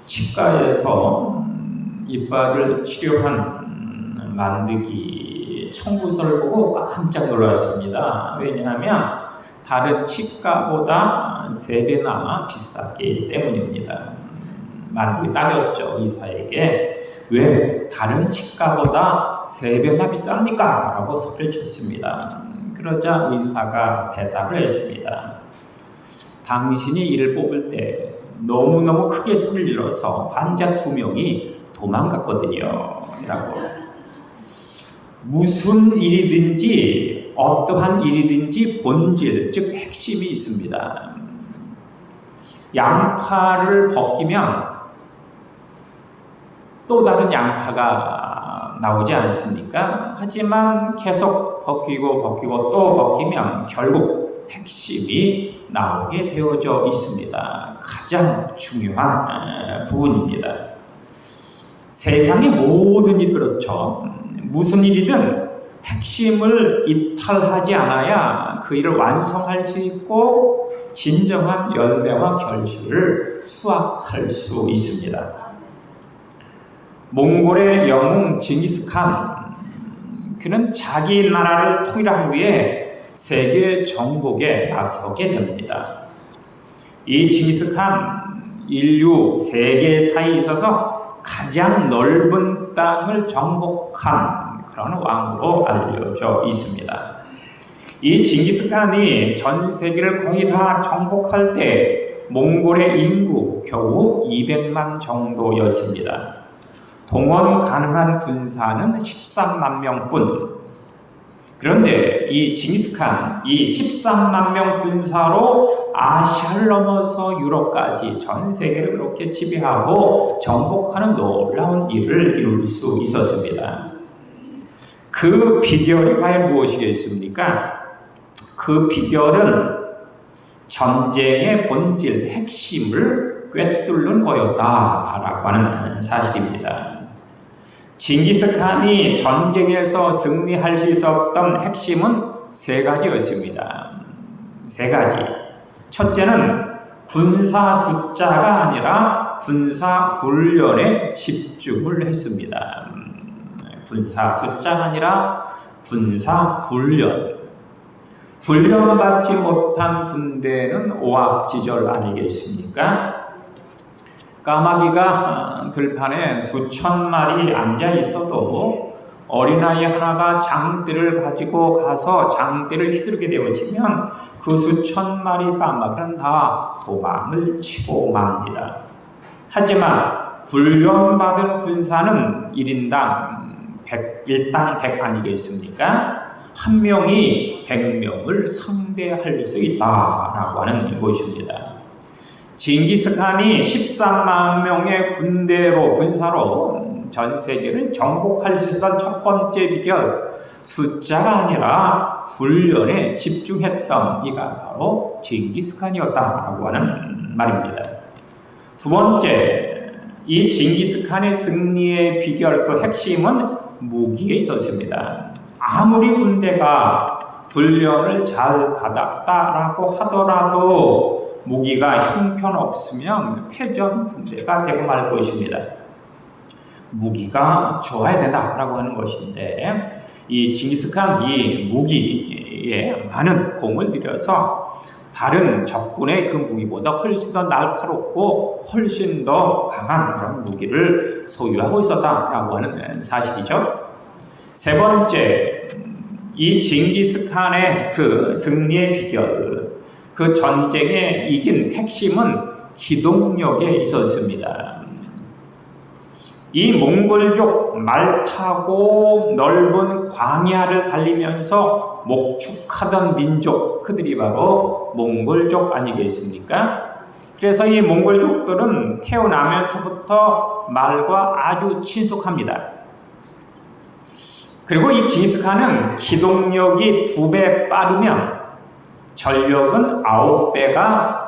치과에서 이빨을 치료한 만드기 청구서를 보고 깜짝 놀랐습니다. 왜냐하면 다른 치과보다 3배나 비싸기 때문입니다. 만드기 따졌죠, 의사에게. 왜 다른 치과보다 3배나 비쌉니까? 라고 소리를 쳤습니다. 그러자 의사가 대답을 했습니다. 당신이 이를 뽑을 때 너무너무 크게 소리를 질러서 환자 2명이 도망갔거든요. 라고. 무슨 일이든지 어떠한 일이든지 본질, 즉 핵심이 있습니다. 양파를 벗기면 또 다른 양파가 나오지 않습니까? 하지만 계속 벗기고 또 벗기면 결국 핵심이 나오게 되어져 있습니다. 가장 중요한 부분입니다. 세상의 모든 일이 그렇죠. 무슨 일이든 핵심을 이탈하지 않아야 그 일을 완성할 수 있고 진정한 열매와 결실을 수확할 수 있습니다. 몽골의 영웅 징기스칸, 그는 자기 나라를 통일하기 위해 세계 정복에 나서게 됩니다. 이 징기스칸, 인류 세계 사이에 있어서 가장 넓은 땅을 정복한 그런 왕으로 알려져 있습니다. 이 징기스칸이 전 세계를 거의 다 정복할 때 몽골의 인구 겨우 200만 정도였습니다. 동원 가능한 군사는 13만 명뿐. 그런데 이 징기스칸, 이 13만 명 군사로 아시아를 넘어서 유럽까지 전 세계를 그렇게 지배하고 정복하는 놀라운 일을 이룰 수 있었습니다. 그 비결이 과연 무엇이겠습니까? 그 비결은 전쟁의 본질, 핵심을 꿰뚫는 거였다라고 하는 사실입니다. 징기스칸이 전쟁에서 승리할 수 있었던 핵심은 3가지였습니다. 3가지. 첫째는 군사 숫자가 아니라 군사 훈련에 집중을 했습니다. 군사 숫자가 아니라 군사 훈련. 훈련받지 못한 군대는 오합지졸 아니겠습니까? 까마귀가 들판에 수천 마리 앉아 있어도 어린아이 하나가 장대를 가지고 가서 장대를 휘두르게 되어지면 그 수천 마리 까마귀는 다 도망을 치고 맙니다. 하지만 훈련받은 군사는 1인당 100 아니겠습니까? 한 명이 100명을 상대할 수 있다라고 하는 것입니다. 징기스칸이 13만 명의 군사로 전 세계를 정복할 수 있던 첫 번째 비결, 숫자가 아니라 훈련에 집중했던 이가 바로 징기스칸이었다라고 하는 말입니다. 두 번째, 이 징기스칸의 승리의 비결, 그 핵심은 무기에 있었습니다. 아무리 군대가 훈련을 잘 받았다라고 하더라도 무기가 형편없으면 패전 군대가 되고 말 것입니다. 무기가 좋아야 된다라고 하는 것인데, 이 징기스칸 이 무기에 많은 공을 들여서 다른 적군의 그 무기보다 훨씬 더 날카롭고 훨씬 더 강한 그런 무기를 소유하고 있었다라고 하는 사실이죠. 세 번째, 이 징기스칸의 그 승리의 비결, 그 전쟁에 이긴 핵심은 기동력에 있었습니다. 이 몽골족 말 타고 넓은 광야를 달리면서 목축하던 민족, 그들이 바로 몽골족 아니겠습니까? 그래서 이 몽골족들은 태어나면서부터 말과 아주 친숙합니다. 그리고 이 징기스칸은 기동력이 2배 빠르면 전력은 9배가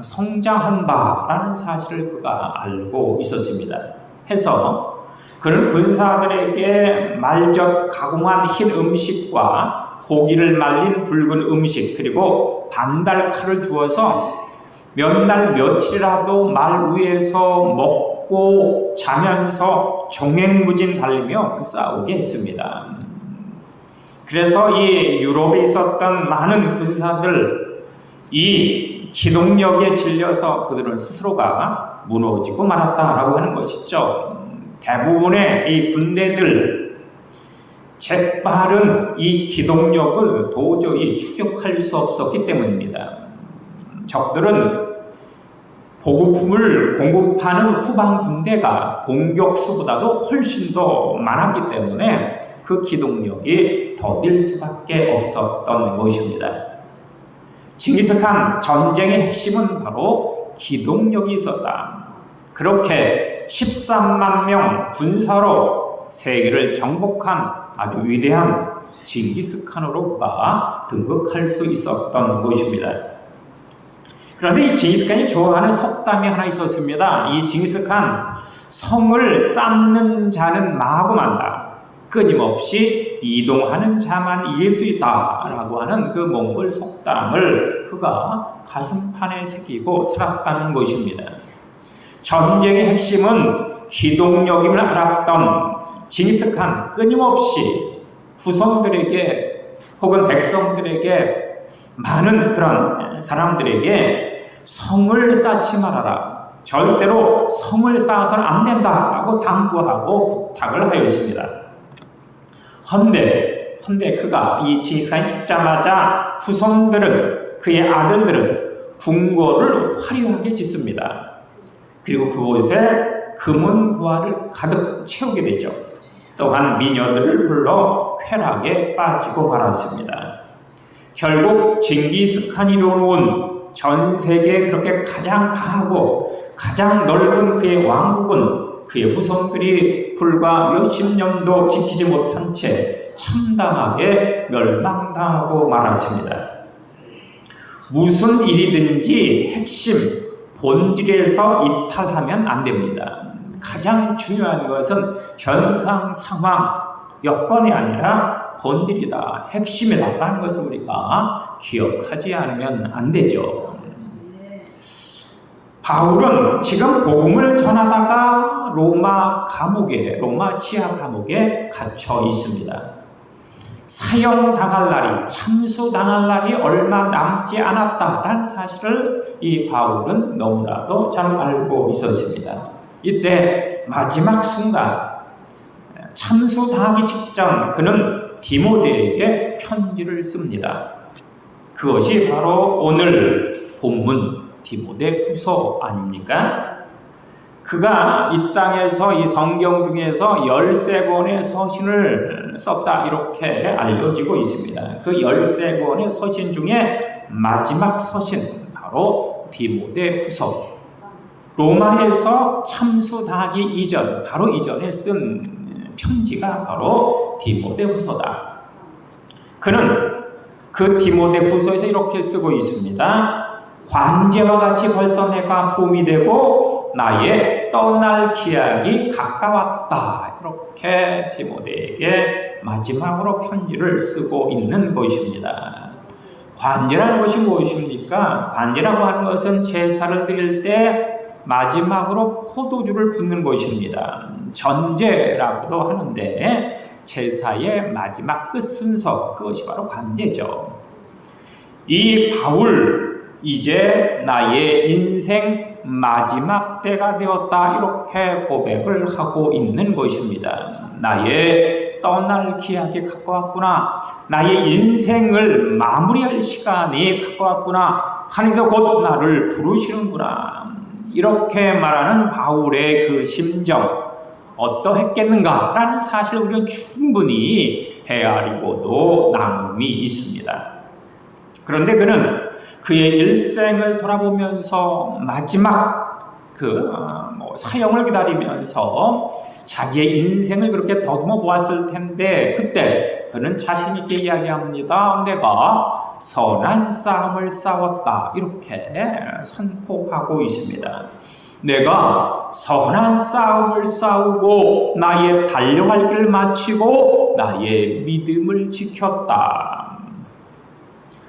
성장한다라는 사실을 그가 알고 있었습니다. 해서 그는 군사들에게 말젓 가공한 흰 음식과 고기를 말린 붉은 음식, 그리고 반달칼을 주어서 몇 날 며칠이라도 말 위에서 먹고 자면서 종횡무진 달리며 싸우게 했습니다. 그래서 이 유럽에 있었던 많은 군사들, 이 기동력에 질려서 그들은 스스로가 무너지고 말았다라고 하는 것이죠. 대부분의 이 군대들, 재빠른 이 기동력을 도저히 추격할 수 없었기 때문입니다. 적들은 보급품을 공급하는 후방 군대가 공격수보다도 훨씬 더 많았기 때문에 그 기동력이 더딜 수밖에 없었던 것입니다. 징기스칸 전쟁의 핵심은 바로 기동력이 있었다. 그렇게 13만 명 군사로 세계를 정복한 아주 위대한 징기스칸으로 그가 등극할 수 있었던 것입니다. 그런데 이 징기스칸이 좋아하는 속담이 하나 있었습니다. 이 징기스칸, 성을 쌓는 자는 마구만다. 끊임없이 이동하는 자만 이길 수 있다라고 하는 그 몽골 속담을 그가 가슴판에 새기고 살았다는 것입니다. 전쟁의 핵심은 기동력임을 알았던 징기스칸, 끊임없이 후손들에게 혹은 백성들에게, 많은 그런 사람들에게 성을 쌓지 말아라, 절대로 성을 쌓아서는 안 된다라고 당부하고 부탁을 하였습니다. 헌데 그가 이 징기스칸이 죽자마자 후손들은, 그의 아들들은 궁궐을 화려하게 짓습니다. 그리고 그곳에 금은 보화를 가득 채우게 되죠. 또한 미녀들을 불러 쾌락에 빠지고 말았습니다. 결국 징기스칸이 이루어놓은 전 세계에 그렇게 가장 강하고 가장 넓은 그의 왕국은 그의 후손들이 불과 몇십 년도 지키지 못한 채 참담하게 멸망당하고 말았습니다. 무슨 일이든지 핵심, 본질에서 이탈하면 안 됩니다. 가장 중요한 것은 현상, 상황, 여건이 아니라 본질이다, 핵심이다 라는 것을 우리가 기억하지 않으면 안 되죠. 바울은 지금 복음을 전하다가 로마 지하 감옥에 갇혀 있습니다. 사형당할 날이, 참수당할 날이 얼마 남지 않았다라는 사실을 이 바울은 너무나도 잘 알고 있었습니다. 이때 마지막 순간, 참수당하기 직전 그는 디모데에게 편지를 씁니다. 그것이 바로 오늘 본문 디모데 후서 아닙니까? 그가 이 땅에서 이 성경 중에서 13권의 서신을 썼다 이렇게 알려지고 있습니다. 그 13권의 서신 중에 마지막 서신, 바로 디모데 후서. 로마에서 참수당하기 이전, 바로 이전에 쓴 편지가 바로 디모데 후서다. 그는 그 디모데 후서에서 이렇게 쓰고 있습니다. 관제와 같이 벌써 내가 봄이 되고 나의 떠날 기약이 가까웠다. 이렇게 디모데에게 마지막으로 편지를 쓰고 있는 것입니다. 관제라는 것이 무엇입니까? 관제라고 하는 것은 제사를 드릴 때 마지막으로 포도주를 붓는 것입니다. 전제라고도 하는데 제사의 마지막 끝 순서, 그것이 바로 관제죠. 이 바울, 이제 나의 인생 마지막 때가 되었다 이렇게 고백을 하고 있는 것입니다. 나의 떠날 기약이 가까웠구나, 나의 인생을 마무리할 시간이 가까웠구나, 하나님께서 곧 나를 부르시는구나, 이렇게 말하는 바울의 그 심정 어떠했겠는가라는 사실을 우리는 충분히 헤아리고도 남음이 있습니다. 그런데 그는 그의 일생을 돌아보면서 마지막 사형을 기다리면서 자기의 인생을 그렇게 더듬어 보았을 텐데, 그때 그는 자신 있게 이야기합니다. 내가 선한 싸움을 싸웠다 이렇게 선포하고 있습니다. 내가 선한 싸움을 싸우고 나의 달려갈 길을 마치고 나의 믿음을 지켰다.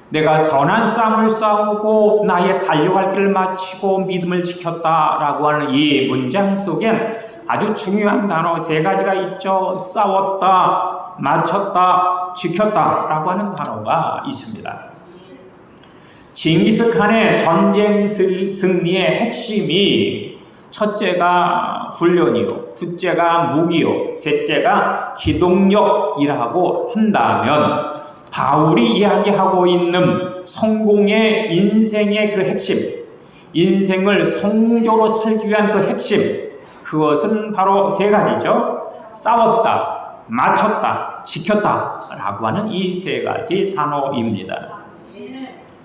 내가 선한 싸움을 싸우고 나의 달려갈 길을 마치고 믿음을 지켰다라고 하는 이 문장 속엔 아주 중요한 단어 세 가지가 있죠. 싸웠다, 마쳤다, 지켰다라고 하는 단어가 있습니다. 징기스칸의 전쟁 승리의 핵심이 첫째가 훈련이요, 둘째가 무기요, 셋째가 기동력이라고 한다면 바울이 이야기하고 있는 성공의 인생의 그 핵심, 인생을 성공적으로 살기 위한 그 핵심, 그것은 바로 세 가지죠. 싸웠다, 마쳤다, 지켰다 라고 하는 이 세 가지 단어입니다.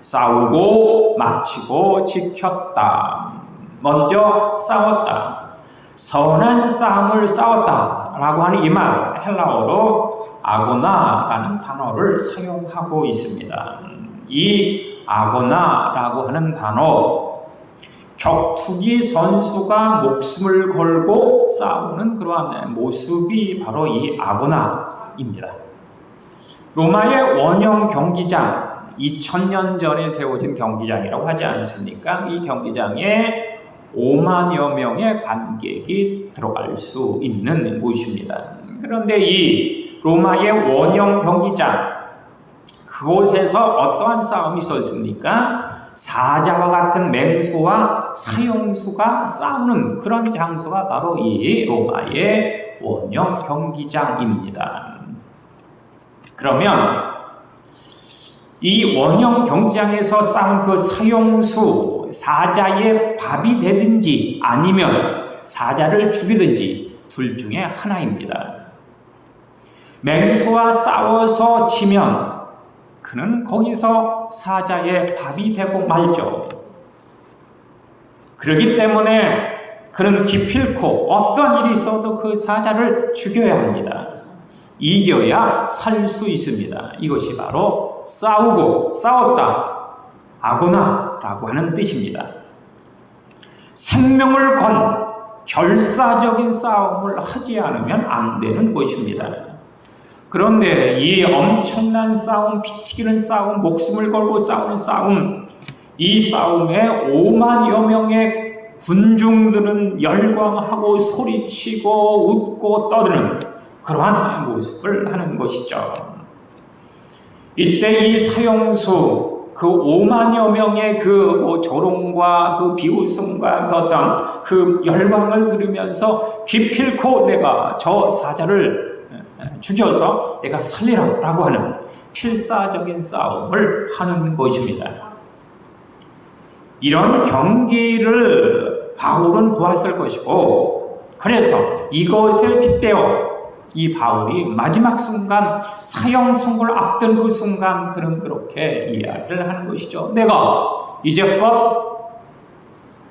싸우고 마치고 지켰다. 먼저 싸웠다. 선한 싸움을 싸웠다 라고 하는 이 말, 헬라어로 아고나라는 단어를 사용하고 있습니다. 이 아고나라고 하는 단어, 격투기 선수가 목숨을 걸고 싸우는 그러한 모습이 바로 이 아고나입니다. 로마의 원형 경기장, 2000년 전에 세워진 경기장이라고 하지 않습니까? 이 경기장에 5만여 명의 관객이 들어갈 수 있는 곳입니다. 그런데 이 로마의 원형 경기장, 그곳에서 어떠한 싸움이 있었습니까? 사자와 같은 맹수와 사형수가 싸우는 그런 장소가 바로 이 로마의 원형 경기장입니다. 그러면 이 원형 경기장에서 싸운 그 사형수, 사자의 밥이 되든지 아니면 사자를 죽이든지 둘 중에 하나입니다. 맹수와 싸워서 지면 그는 거기서 사자의 밥이 되고 말죠. 그렇기 때문에 그는 기필코 어떤 일이 있어도 그 사자를 죽여야 합니다. 이겨야 살 수 있습니다. 이것이 바로 싸우고 싸웠다, 아고나라고 하는 뜻입니다. 생명을 건 결사적인 싸움을 하지 않으면 안 되는 것입니다. 그런데 이 엄청난 싸움, 피 튀기는 싸움, 목숨을 걸고 싸우는 싸움, 이 싸움에 5만여 명의 군중들은 열광하고 소리치고 웃고 떠드는 그러한 모습을 하는 것이죠. 이때 이 사형수, 그 5만여 명의 그 조롱과 그 비웃음과 그 어떤 그 열광을 들으면서 기필코 내가 저 사자를 죽여서 내가 살리라라고 하는 필사적인 싸움을 하는 것입니다. 이런 경기를 바울은 보았을 것이고, 그래서 이것에 빗대어 이 바울이 마지막 순간 사형 선고를 앞둔 그 순간 그는 그렇게 이야기를 하는 것이죠. 내가 이제껏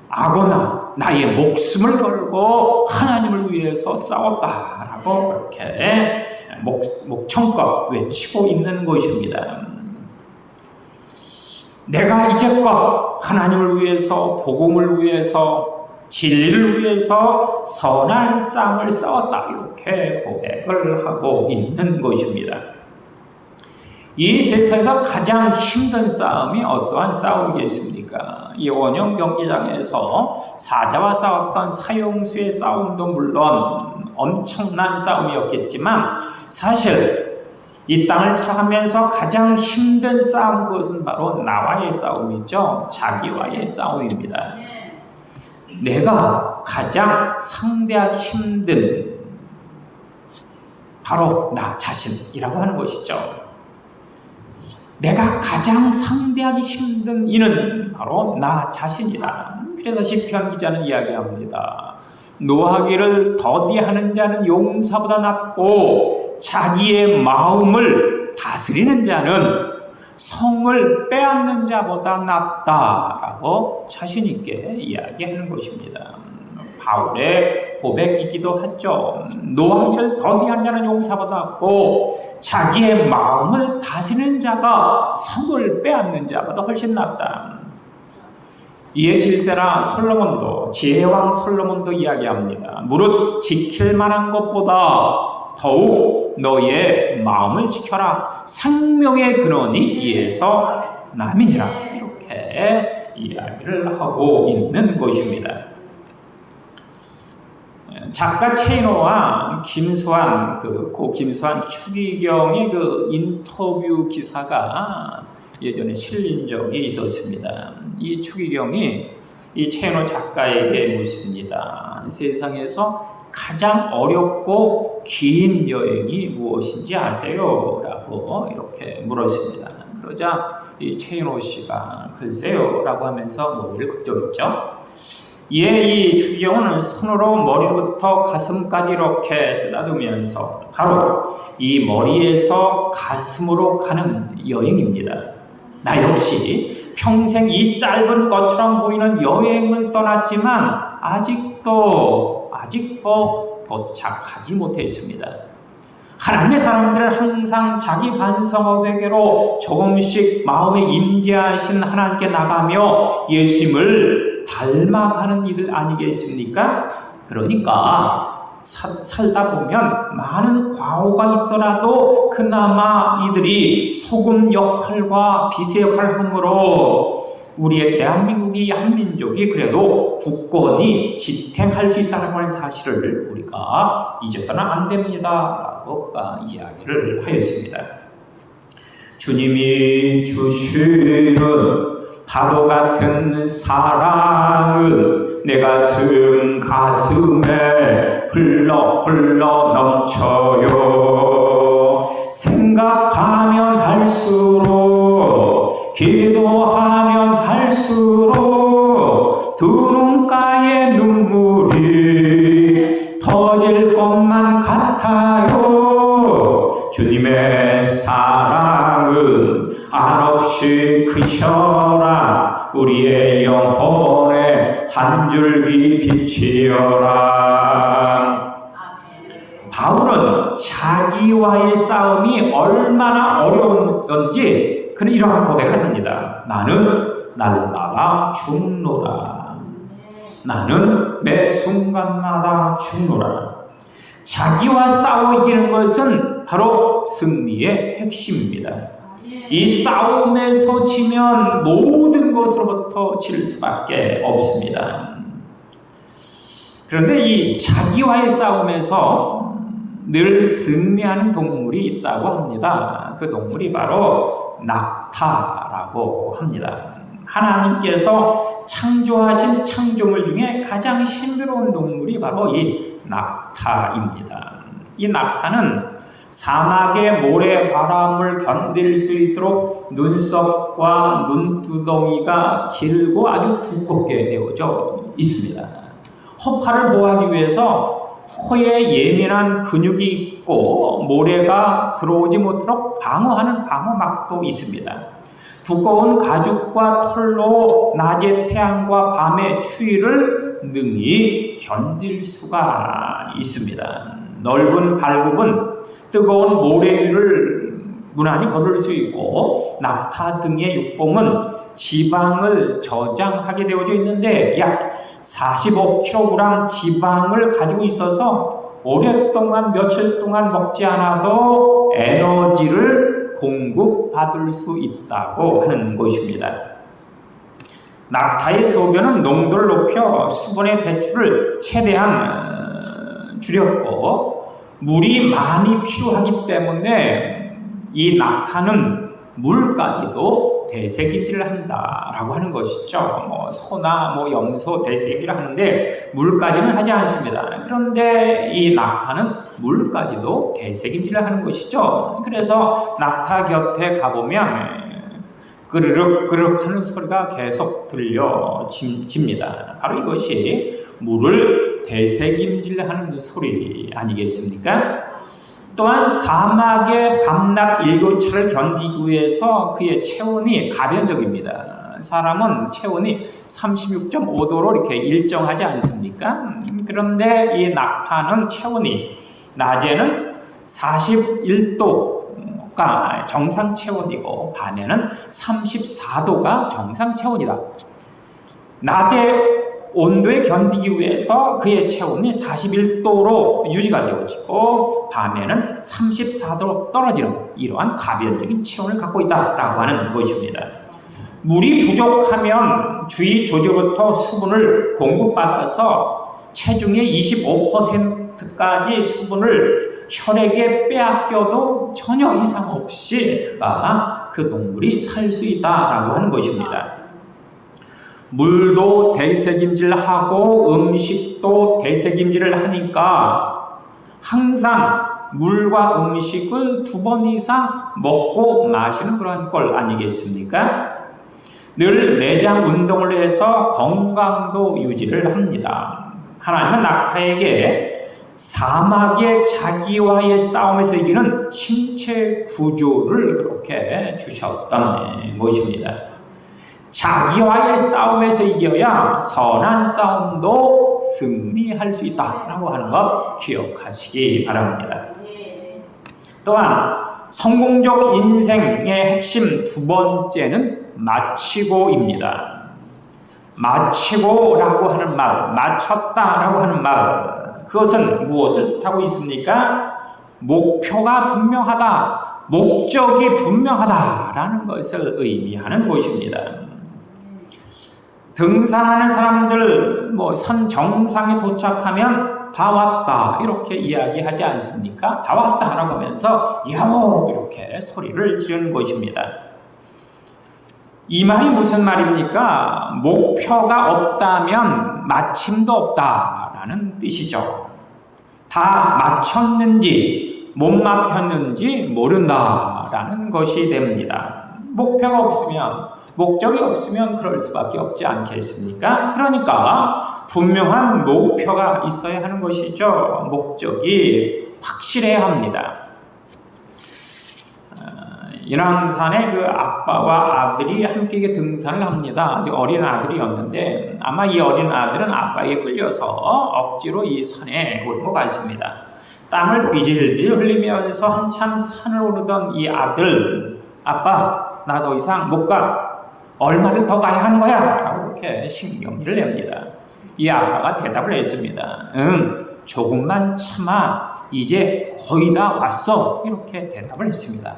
아거나 나의 목숨을 걸고 하나님을 위해서 싸웠다라고 그렇게 목청껏 외치고 있는 것입니다. 내가 이제껏 하나님을 위해서, 복음을 위해서, 진리를 위해서 선한 싸움을 싸웠다, 이렇게 고백을 하고 있는 것입니다. 이 세상에서 가장 힘든 싸움이 어떠한 싸움이겠습니까? 이 원형 경기장에서 사자와 싸웠던 사형수의 싸움도 물론 엄청난 싸움이었겠지만, 사실 이 땅을 살아가면서 가장 힘든 싸움, 그것은 바로 나와의 싸움이죠. 자기와의 싸움입니다. 내가 가장 상대하기 힘든 바로 나 자신이라고 하는 것이죠. 내가 가장 상대하기 힘든 이는 바로 나 자신이다. 그래서 시편 기자는 이야기합니다. 노하기를 더디하는 자는 용사보다 낫고 자기의 마음을 다스리는 자는 성을 빼앗는 자보다 낫다라고 자신 있게 이야기하는 것입니다. 바울의 고백이기도 하죠. 노하기를 더디한 자는 용사보다 낫고 자기의 마음을 다스리는 자가 성을 빼앗는 자보다 훨씬 낫다. 이에 질세라 솔로몬도, 지혜왕 솔로몬도 이야기합니다. 무릇 지킬 만한 것보다 더욱 너의 마음을 지켜라. 생명의 근원이 이에서 남이니라 이렇게 이야기를 하고 있는 것입니다. 작가 최인호와 김수환 고 김수환 추기경의 그 인터뷰 기사가 예전에 실린 적이 있었습니다. 이 추기경이 이 최인호 작가에게 묻습니다. 세상에서 가장 어렵고 긴 여행이 무엇인지 아세요? 라고 이렇게 물었습니다. 그러자 이 최인호 씨가 글쎄요 라고 하면서 머리를 긁적였죠. 이 추기경은 손으로 머리부터 가슴까지 이렇게 쓰다듬으면서 바로 이 머리에서 가슴으로 가는 여행입니다. 나 역시 평생 이 짧은 것처럼 보이는 여행을 떠났지만 아직도 도착하지 못했습니다. 하나님의 사람들은 항상 자기 반성의 회개로 조금씩 마음에 임재하신 하나님께 나가며 예수님을 닮아가는 이들 아니겠습니까? 그러니까 살다 보면 많은 과오가 있더라도 그나마 이들이 소금 역할과 빛의 역할을 함으로 우리의 대한민국이 한민족이 그래도 굳건히 지탱할 수 있다는 하는 사실을 우리가 잊어서는 안 됩니다 라고 그가 이야기를 하였습니다. 주님이 주시는 파도 같은 사랑은 내 가슴에 흘러 넘쳐요. 생각하면 할수록 기도하면 할수록 두 눈가에 눈물이 터질 것만 같아요. 주님의 사랑은 한없이 크셔라. 우리의 영혼에 한 줄기 빛이여라. 바울은 자기와의 싸움이 얼마나 어려웠던지 그는 이러한 고백을 합니다. 나는 날마다 죽노라. 나는 매 순간마다 죽노라. 자기와 싸워 이기는 것은 바로 승리의 핵심입니다. 이 싸움에서 지면 모든 것으로부터 질 수밖에 없습니다. 그런데 이 자기와의 싸움에서 늘 승리하는 동물이 있다고 합니다. 그 동물이 바로 낙타라고 합니다. 하나님께서 창조하신 창조물 중에 가장 신비로운 동물이 바로 이 낙타입니다. 이 낙타는 사막의 모래바람을 견딜 수 있도록 눈썹과 눈두덩이가 길고 아주 두껍게 되어져 있습니다. 허파를 보호하기 위해서 코에 예민한 근육이 있고 모래가 들어오지 못하도록 방어하는 방어막도 있습니다. 두꺼운 가죽과 털로 낮의 태양과 밤의 추위를 능히 견딜 수가 있습니다. 넓은 발굽은 뜨거운 모래 위를 무난히 걸을 수 있고 낙타 등의 육봉은 지방을 저장하게 되어져 있는데 약 45kg 지방을 가지고 있어서 오랫동안 며칠 동안 먹지 않아도 에너지를 공급받을 수 있다고 하는 것입니다. 낙타의 소변은 농도를 높여 수분의 배출을 최대한 줄였고 물이 많이 필요하기 때문에 이 낙타는 물까지도 대세김질을 한다라고 하는 것이죠. 소나 염소 대세김질을 하는데 물까지는 하지 않습니다. 그런데 이 낙타는 물까지도 대세김질을 하는 것이죠. 그래서 낙타 곁에 가보면 그르륵 하는 소리가 계속 들려집니다. 바로 이것이 물을 대세김질하는 소리 아니겠습니까? 또한 사막의 밤낮 일교차를 견디기 위해서 그의 체온이 가변적입니다. 사람은 체온이 36.5도로 이렇게 일정하지 않습니까? 그런데 이 낙타는 체온이 낮에는 41도가 정상 체온이고 밤에는 34도가 정상 체온이다. 낮에 온도에 견디기 위해서 그의 체온이 41도로 유지가 되어지고 밤에는 34도로 떨어지는 이러한 가변적인 체온을 갖고 있다라고 하는 것입니다. 물이 부족하면 주위 조직부터 수분을 공급받아서 체중의 25%까지 수분을 혈액에 빼앗겨도 전혀 이상 없이 그 동물이 살 수 있다라고 하는 것입니다. 물도 대세김질하고 음식도 대세김질을 하니까 항상 물과 음식을 2번 이상 먹고 마시는 그런 꼴 아니겠습니까? 늘 내장 운동을 해서 건강도 유지를 합니다. 하나님은 낙타에게 사막의 자기와의 싸움에서 이기는 신체 구조를 그렇게 주셨던 것입니다. 자기와의 싸움에서 이겨야 선한 싸움도 승리할 수 있다라고 하는 것 기억하시기 바랍니다. 또한 성공적 인생의 핵심 2번째는 마치고입니다. 마치고라고 하는 말, 마쳤다라고 하는 말, 그것은 무엇을 뜻하고 있습니까? 목표가 분명하다, 목적이 분명하다라는 것을 의미하는 것입니다. 등산하는 사람들 산 정상에 도착하면 다 왔다 이렇게 이야기하지 않습니까? 다 왔다라고 하면서 야호 이렇게 소리를 지르는 것입니다. 이 말이 무슨 말입니까? 목표가 없다면 마침도 없다라는 뜻이죠. 다 마쳤는지 못 마쳤는지 모른다라는 것이 됩니다. 목표가 없으면, 목적이 없으면 그럴 수밖에 없지 않겠습니까? 그러니까 분명한 목표가 있어야 하는 것이죠. 목적이 확실해야 합니다. 인왕산에 그 아빠와 아들이 함께 등산을 합니다. 아주 어린 아들이었는데 아마 이 어린 아들은 아빠에게 끌려서 억지로 이 산에 오르고 갔습니다. 땀을 비질비질 흘리면서 한참 산을 오르던 이 아들, 아빠 나 더 이상 못 가. 얼마를 더 가야 하는 거야? 라고 이렇게 신경질을 냅니다. 이 아빠가 대답을 했습니다. 조금만 참아. 이제 거의 다 왔어. 이렇게 대답을 했습니다.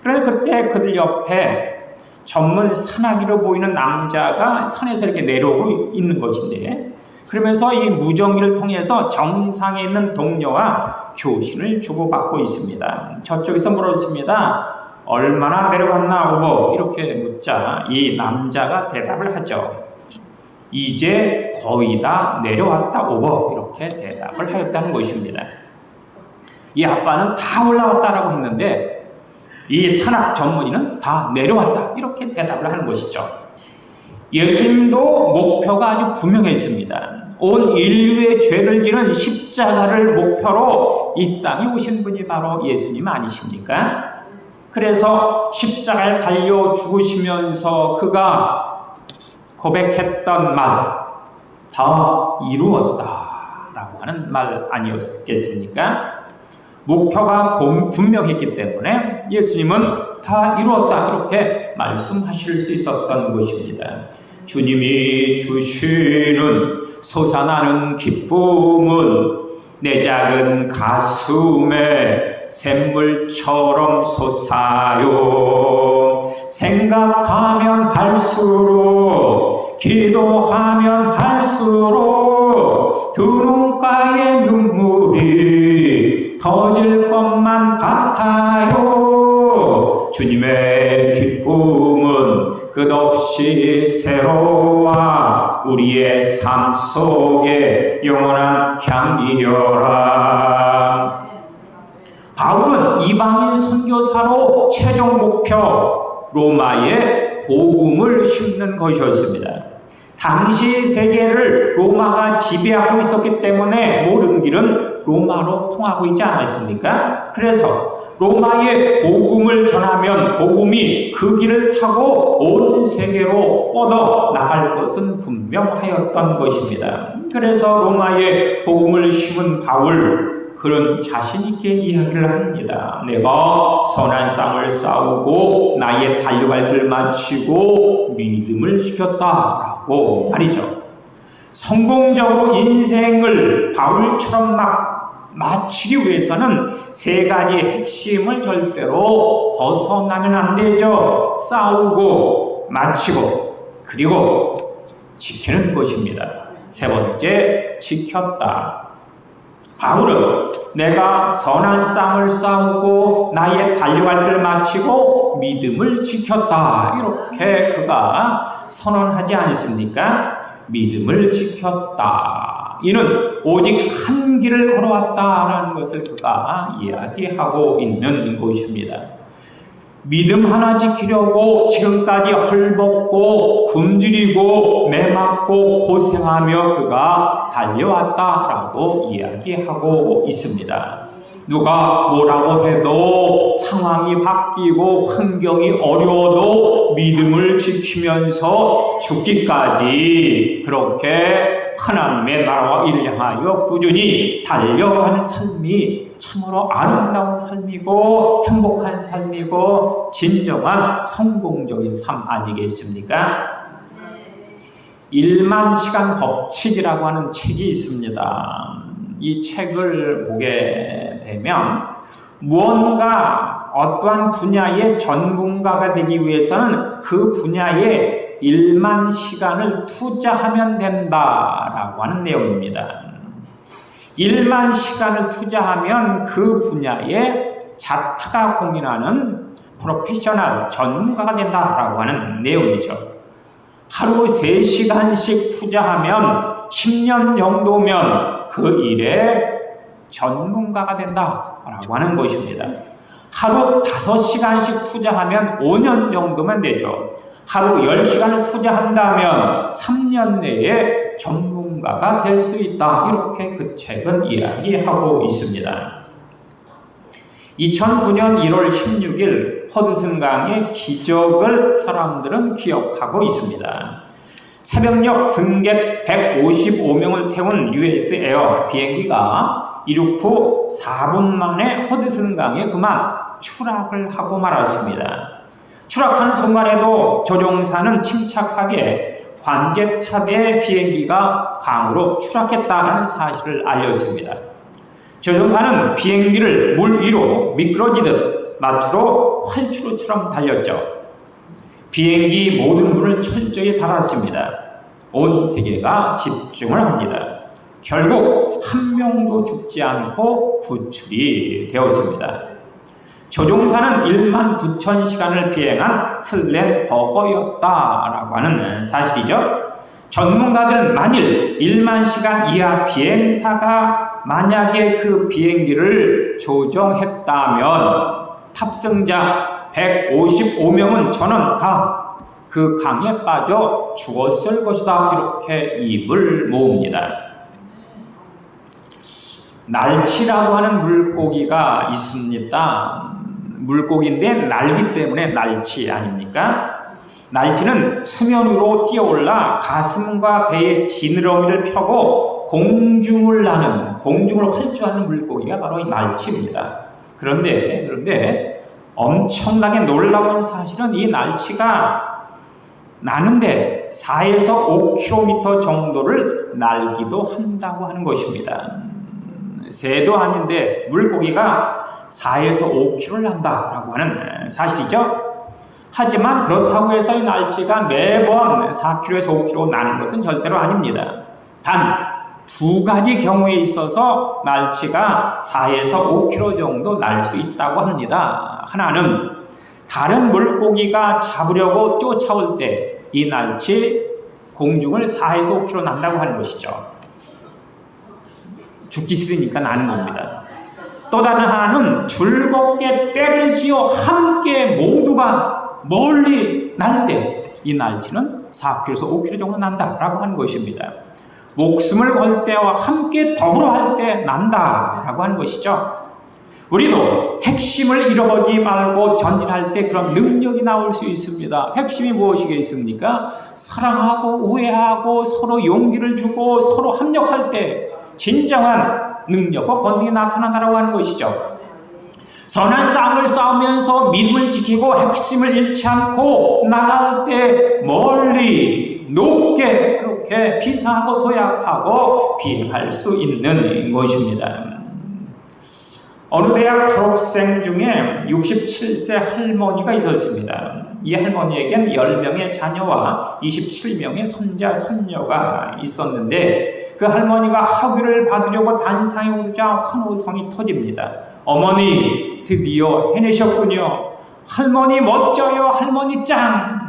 그런데 그때 그들 옆에 전문 산악이로 보이는 남자가 산에서 이렇게 내려오고 있는 것인데, 그러면서 이 무정기를 통해서 정상에 있는 동료와 교신을 주고받고 있습니다. 저쪽에서 물었습니다. 얼마나 내려갔나 오버? 이렇게 묻자 이 남자가 대답을 하죠. 이제 거의 다 내려왔다 오버. 이렇게 대답을 하였다는 것입니다. 이 아빠는 다 올라왔다라고 했는데 이 산악 전문의는 다 내려왔다 이렇게 대답을 하는 것이죠. 예수님도 목표가 아주 분명했습니다. 온 인류의 죄를 지는 십자가를 목표로 이 땅에 오신 분이 바로 예수님 아니십니까? 그래서 십자가에 달려 죽으시면서 그가 고백했던 말, 다 이루었다라고 하는 말 아니었겠습니까? 목표가 분명했기 때문에 예수님은 다 이루었다 이렇게 말씀하실 수 있었던 것입니다. 주님이 주시는 솟아나는 기쁨은 내 작은 가슴에 샘물처럼 솟아요. 생각하면 할수록, 기도하면 할수록 두 눈가의 눈물이 터질 것만 같아요. 주님의 기쁨은 끝없이 새로워 우리의 삶 속에 영원한 향기여라. 바울은 이방인 선교사로 최종 목표 로마의 복음을 심는 것이었습니다. 당시 세계를 로마가 지배하고 있었기 때문에 모든 길은 로마로 통하고 있지 않았습니까? 그래서 로마의 복음을 전하면 복음이 그 길을 타고 온 세계로 뻗어 나갈 것은 분명하였던 것입니다. 그래서 로마의 복음을 심은 바울, 그런 자신 있게 이야기를 합니다. 내가 선한 싸움을 싸우고 나의 달려갈 길을 마치고 믿음을 지켰다라고 말이죠. 성공적으로 인생을 바울처럼 마치기 위해서는 세 가지 핵심을 절대로 벗어나면 안 되죠. 싸우고 마치고 그리고 지키는 것입니다. 세 번째, 지켰다. 바울은 내가 선한 싸움을 싸우고 나의 달려갈 길을 마치고 믿음을 지켰다. 이렇게 그가 선언하지 않습니까? 믿음을 지켰다. 이는 오직 한 길을 걸어왔다라는 것을 그가 이야기하고 있는 것입니다. 믿음 하나 지키려고 지금까지 헐벗고 굶주리고 매맞고 고생하며 그가 달려왔다라고 이야기하고 있습니다. 누가 뭐라고 해도 상황이 바뀌고 환경이 어려워도 믿음을 지키면서 죽기까지 그렇게 하나님의 나라와 이를 향하여 꾸준히 달려가는 삶이 참으로 아름다운 삶이고 행복한 삶이고 진정한 성공적인 삶 아니겠습니까? 1만 시간 법칙이라고 하는 책이 있습니다. 이 책을 보게 되면 무언가 어떠한 분야의 전문가가 되기 위해서는 그 분야에 1만 시간을 투자하면 된다라고 하는 내용입니다. 1만 시간을 투자하면 그 분야에 자타가 공인하는 프로페셔널 전문가가 된다라고 하는 내용이죠. 하루 3시간씩 투자하면 10년 정도면 그 일에 전문가가 된다라고 하는 것입니다. 하루 5시간씩 투자하면 5년 정도면 되죠. 하루 10시간을 투자한다면 3년 내에 전문가가 될 수 있다. 이렇게 그 책은 이야기하고 있습니다. 2009년 1월 16일 허드슨 강의 기적을 사람들은 기억하고 있습니다. 새벽녘 승객 155명을 태운 US 에어 비행기가 이륙 후 4분 만에 허드슨 강에 그만 추락을 하고 말았습니다. 추락하는 순간에도 조종사는 침착하게 관제탑에 비행기가 강으로 추락했다는 사실을 알렸습니다. 조종사는 비행기를 물 위로 미끄러지듯 마추로 활주로처럼 달렸죠. 비행기 모든 문을 철저히 닫았습니다. 온 세계가 집중을 합니다. 결국 한 명도 죽지 않고 구출이 되었습니다. 조종사는 1만 9천 시간을 비행한 슬램버거였다라고 하는 사실이죠. 전문가들은 만일 1만 시간 이하 비행사가 만약에 그 비행기를 조정했다면 탑승자 155명은 저는 다 그 강에 빠져 죽었을 것이다. 이렇게 입을 모읍니다. 날치라고 하는 물고기가 있습니다. 물고기인데 날기 때문에 날치 아닙니까? 날치는 수면 위로 뛰어올라 가슴과 배의 지느러미를 펴고 공중을 활주하는 물고기가 바로 이 날치입니다. 그런데 엄청나게 놀라운 사실은 이 날치가 나는데 4에서 5km 정도를 날기도 한다고 하는 것입니다. 새도 아닌데 물고기가 4에서 5km를 난다라고 하는 사실이죠. 하지만 그렇다고 해서 이 날치가 매번 4km에서 5km 나는 것은 절대로 아닙니다. 단 2가지 경우에 있어서 날치가 4에서 5km 정도 날 수 있다고 합니다. 하나는 다른 물고기가 잡으려고 쫓아올 때 이 날치 공중을 4에서 5km 난다고 하는 것이죠. 죽기 싫으니까 나는 겁니다. 또 다른 하나는 즐겁게 때를 지어 함께 모두가 멀리 날 때 이 날치는 4km에서 5km 정도 난다라고 하는 것입니다. 목숨을 걸 때와 함께 더불어 할 때 난다라고 하는 것이죠. 우리도 핵심을 잃어버리지 말고 전진할 때 그런 능력이 나올 수 있습니다. 핵심이 무엇이겠습니까? 사랑하고 우애하고 서로 용기를 주고 서로 협력할 때 진정한 능력과 권능이 나타난다고 하는 것이죠. 선한 싸움을 싸우면서 믿음을 지키고 핵심을 잃지 않고 나갈 때 멀리 높게 그렇게 비상하고 도약하고 비행할 수 있는 것입니다. 어느 대학 졸업생 중에 67세 할머니가 있었습니다. 이 할머니에겐 10명의 자녀와 27명의 손자, 손녀가 있었는데 그 할머니가 학위를 받으려고 단상에 오르자 환호성이 터집니다. 어머니, 드디어 해내셨군요. 할머니 멋져요. 할머니 짱.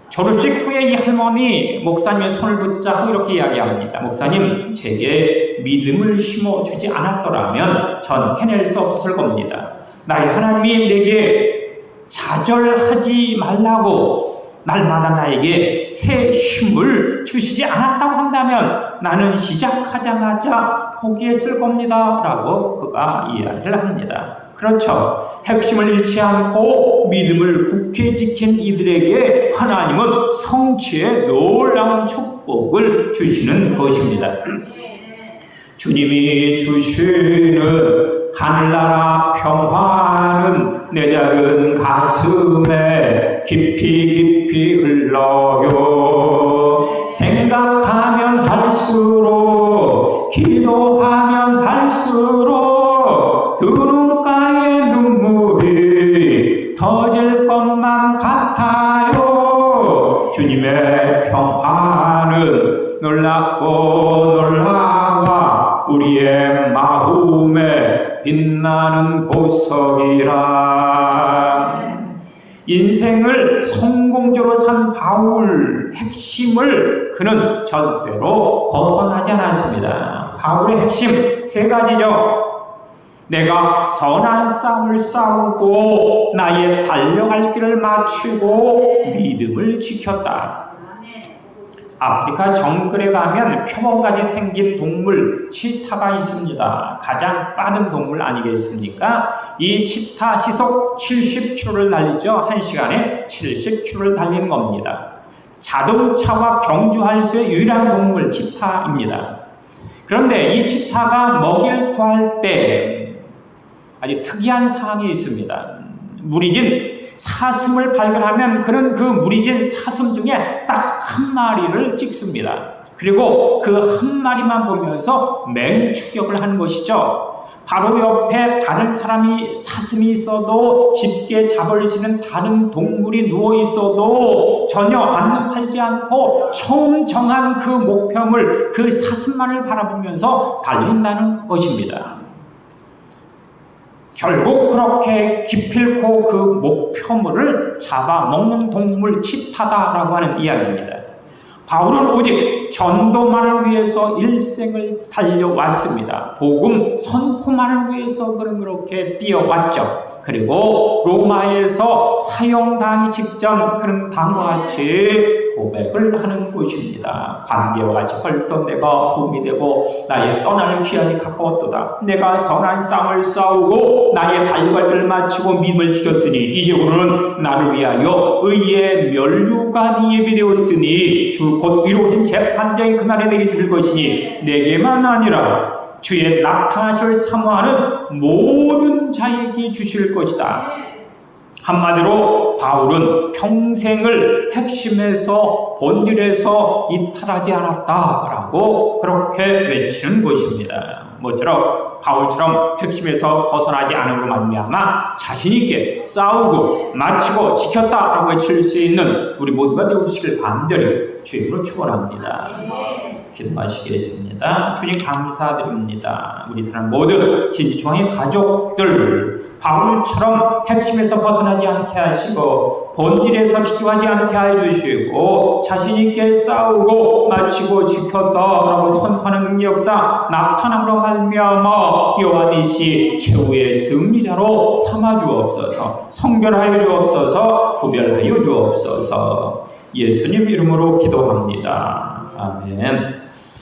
졸업식 후에 이 할머니 목사님의 손을 붙잡고 이렇게 이야기합니다. 목사님, 제게 믿음을 심어주지 않았더라면 전 해낼 수 없었을 겁니다. 나의 하나님이 내게 좌절하지 말라고 날마다 나에게 새 힘을 주시지 않았다고 한다면 나는 시작하자마자 포기했을 겁니다. 라고 그가 이야기를 합니다. 그렇죠. 핵심을 잃지 않고 믿음을 굳게 지킨 이들에게 하나님은 성취의 놀라운 축복을 주시는 것입니다. 주님이 주시는 하늘나라 평화는 내 작은 가슴에 깊이 깊이 흘러요. 생각하면 할수록 기도하면 할수록 두 눈가에 눈물이 터질 것만 같아요. 주님의 평화는 놀랍고 놀라워 우리의 마음에 빛나는 보석이라. 인생을 성공적으로 산 바울 핵심을 그는 절대로 벗어나지 않았습니다. 바울의 핵심 세 가지죠. 내가 선한 싸움을 싸우고 나의 달려갈 길을 마치고 믿음을 지켰다. 아프리카 정글에 가면 표범같이 생긴 동물 치타가 있습니다. 가장 빠른 동물 아니겠습니까? 이 치타 시속 70km를 달리죠. 1시간에 70km를 달리는 겁니다. 자동차와 경주할 수 있는 유일한 동물 치타입니다. 그런데 이 치타가 먹이를 구할 때 아주 특이한 사항이 있습니다. 무리진 사슴을 발견하면 그는 그 무리진 사슴 중에 딱 한 마리를 찍습니다. 그리고 그 한 마리만 보면서 맹추격을 하는 것이죠. 바로 옆에 다른 사슴이 있어도 쉽게 잡을 수 있는 다른 동물이 누워 있어도 전혀 안납하지 않고 처음 정한 그 목표물, 그 사슴만을 바라보면서 달린다는 것입니다. 결국 그렇게 기필코 그 목표물을 잡아먹는 동물 치타다라고 하는 이야기입니다. 바울은 오직 전도만을 위해서 일생을 달려왔습니다. 복음 선포만을 위해서 그렇게 뛰어왔죠. 그리고 로마에서 사형당하기 직전 그런 당과 같이 고백을 하는 곳입니다. 관계와 같이 벌써 내가 도움이 되고 나의 떠날 기한이 가까웠도다. 내가 선한 싸움을 싸우고 나의 달려갈 길을 마치고 믿음을 지켰으니 이제부터는 나를 위하여 의의 면류관이 예비되었으니 주 곧 이루어진 재판장이 그날에 내게 줄 것이니 내게만 아니라 주의 나타나실 사모하는 모든 자에게 주실 것이다. 한마디로 바울은 평생을 핵심에서 본질에서 이탈하지 않았다라고 그렇게 외치는 것입니다. 모쪼록 바울처럼 핵심에서 벗어나지 않음으로 말미암아 자신 있게 싸우고 마치고 지켰다라고 외칠 수 있는 우리 모두가 되시길 간절히 주님으로 축원합니다. 기도하시겠습니다. 주님 감사드립니다. 우리 사람 모두 진주중앙의 가족들 바울처럼 핵심에서 벗어나지 않게 하시고 본질에서 비교하지 않게 해주시고 자신있게 싸우고 마치고 지켰다라고 선포하는 능력 역사 나타남으로 말미암아 요한이시 최후의 승리자로 삼아주옵소서. 성별하여 주옵소서. 구별하여 주옵소서. 예수님 이름으로 기도합니다. 아멘.